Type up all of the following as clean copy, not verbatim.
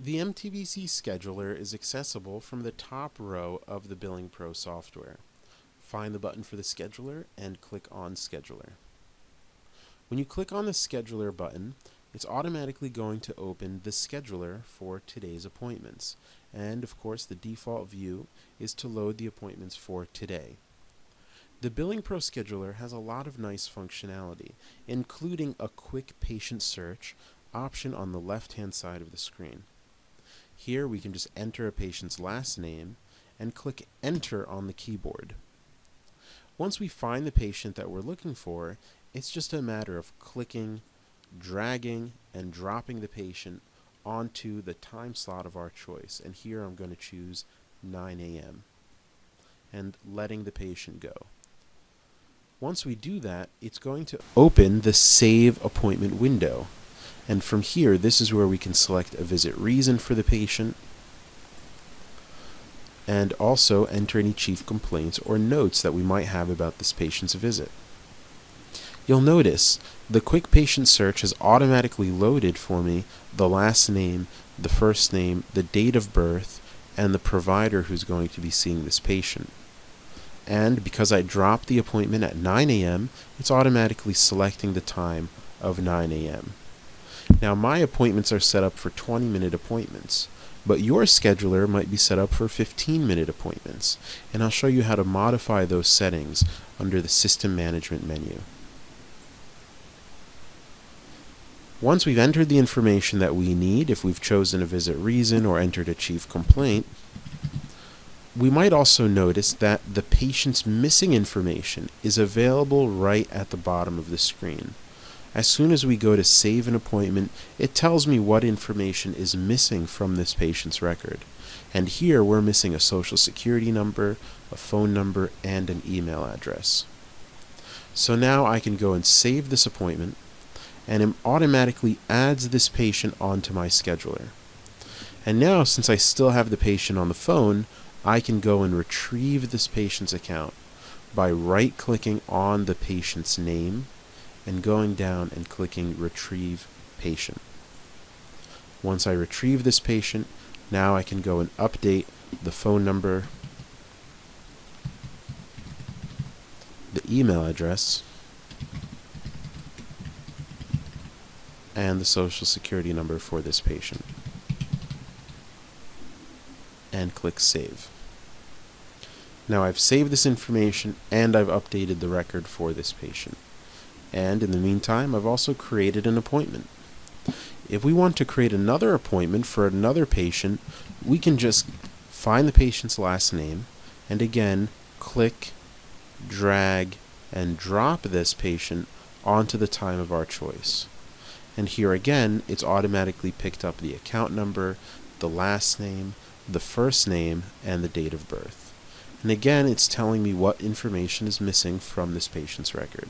The MTBC Scheduler is accessible from the top row of the Billing Pro software. Find the button for the scheduler and click on Scheduler. When you click on the Scheduler button, it's automatically going to open the scheduler for today's appointments. And of course, the default view is to load the appointments for today. The Billing Pro Scheduler has a lot of nice functionality, including a quick patient search option on the left-hand side of the screen. Here we can just enter a patient's last name and click Enter on the keyboard. Once we find the patient that we're looking for, it's just a matter of clicking, dragging, and dropping the patient onto the time slot of our choice. And here I'm going to choose 9 a.m. and letting the patient go. Once we do that, it's going to open the Save Appointment window. And from here, this is where we can select a visit reason for the patient and also enter any chief complaints or notes that we might have about this patient's visit. You'll notice the quick patient search has automatically loaded for me the last name, the first name, the date of birth, and the provider who's going to be seeing this patient. And because I dropped the appointment at 9 a.m., it's automatically selecting the time of 9 a.m. Now, my appointments are set up for 20-minute appointments, but your scheduler might be set up for 15-minute appointments, and I'll show you how to modify those settings under the System Management menu. Once we've entered the information that we need, if we've chosen a visit reason or entered a chief complaint, we might also notice that the patient's missing information is available right at the bottom of the screen. As soon as we go to save an appointment, it tells me what information is missing from this patient's record. And here we're missing a social security number, a phone number, and an email address. So now I can go and save this appointment, and it automatically adds this patient onto my scheduler. And now, since I still have the patient on the phone, I can go and retrieve this patient's account by right-clicking on the patient's name and going down and clicking Retrieve Patient. Once I retrieve this patient, now I can go and update the phone number, the email address, and the social security number for this patient, and click Save. Now I've saved this information and I've updated the record for this patient. And in the meantime, I've also created an appointment. If we want to create another appointment for another patient, we can just find the patient's last name and again click, drag, and drop this patient onto the time of our choice. And here again, it's automatically picked up the account number, the last name, the first name, and the date of birth. And again, it's telling me what information is missing from this patient's record.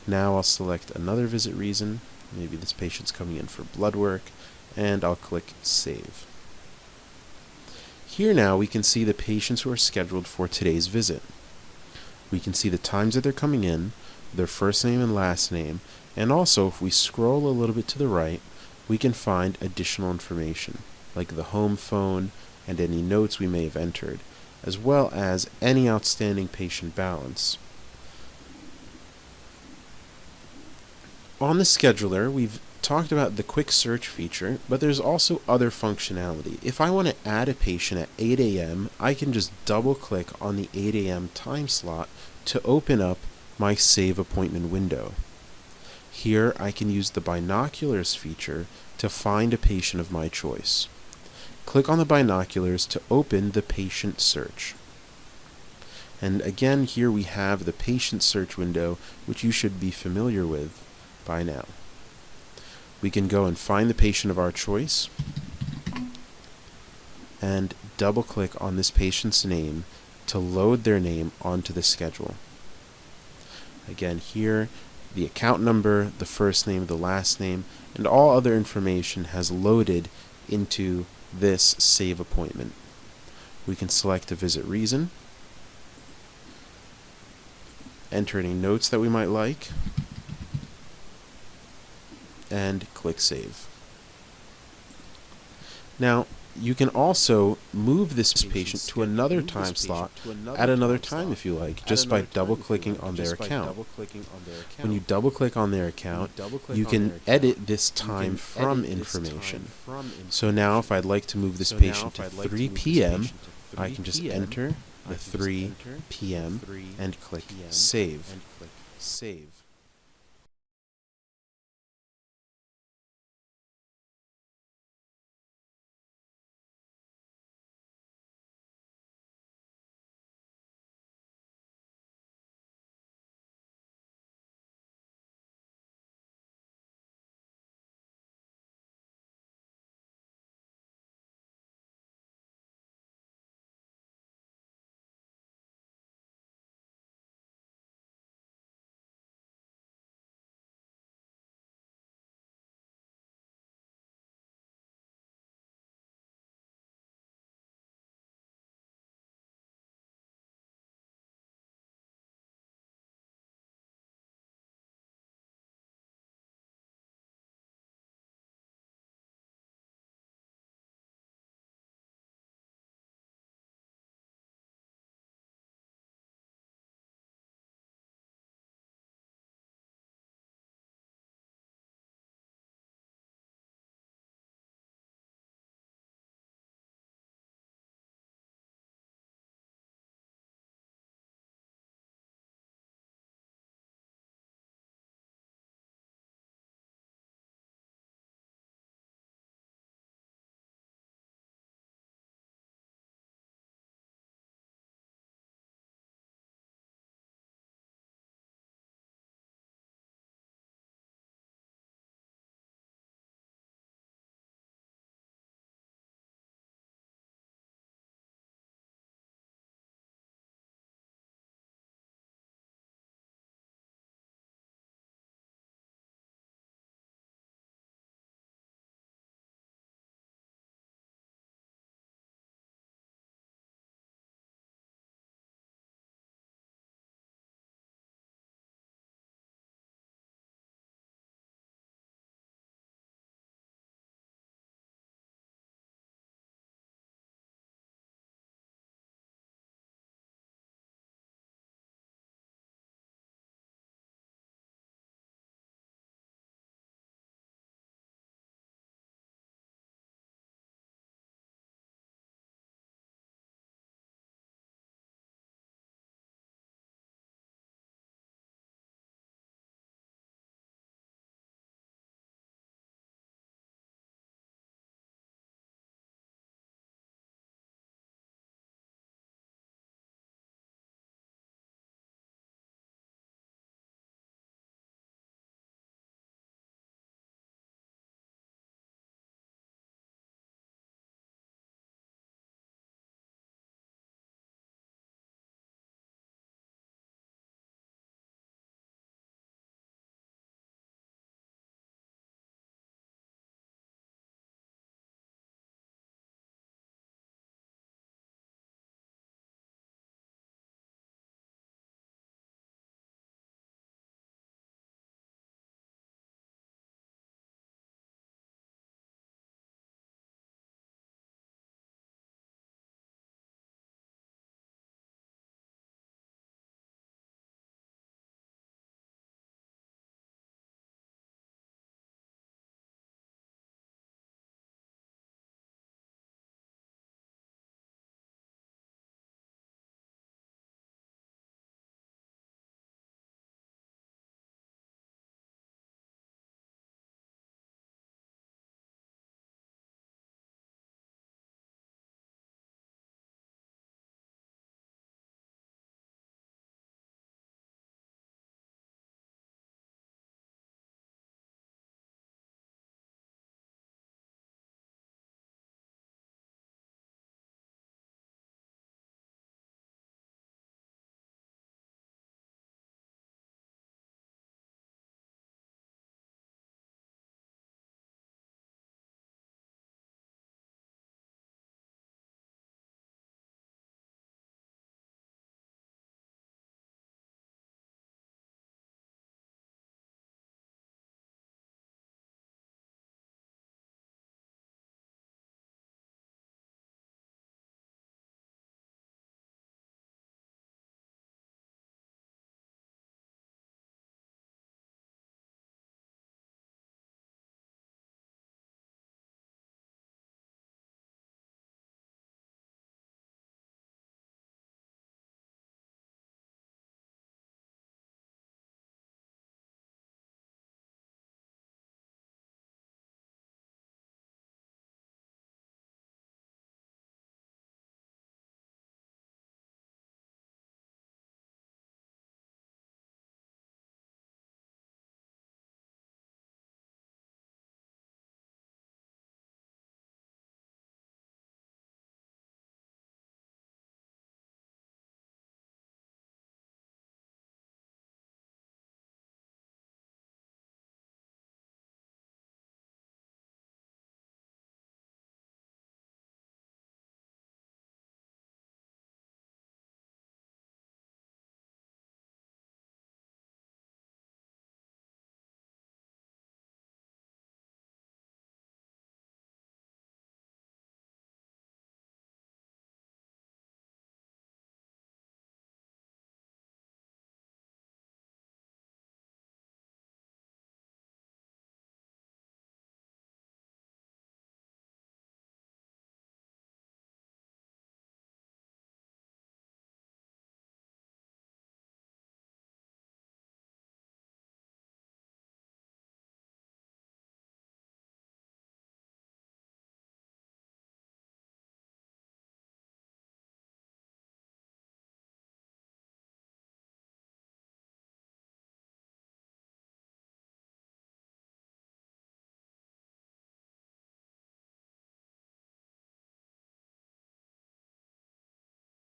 Now I'll select another visit reason, maybe this patient's coming in for blood work, and I'll click Save. Here now we can see the patients who are scheduled for today's visit. We can see the times that they're coming in, their first name and last name, and also if we scroll a little bit to the right, we can find additional information, like the home phone and any notes we may have entered, as well as any outstanding patient balance. On the scheduler, we've talked about the quick search feature, but there's also other functionality. If I want to add a patient at 8 a.m., I can just double-click on the 8 a.m. time slot to open up my Save Appointment window. Here, I can use the binoculars feature to find a patient of my choice. Click on the binoculars to open the patient search. And again, here we have the patient search window, which you should be familiar with by now. We can go and find the patient of our choice and double click on this patient's name to load their name onto the schedule. Again, here the account number, the first name, the last name, and all other information has loaded into this Save Appointment. We can select a visit reason, enter any notes that we might like, and click Save. Now, you can also move this patient to another time slot at another time if you like, just by double-clicking on their account. When you double-click on their account, you can edit this time from information. So now if I'd like to move this patient to 3 p.m., I can just enter the 3 p.m. and click Save.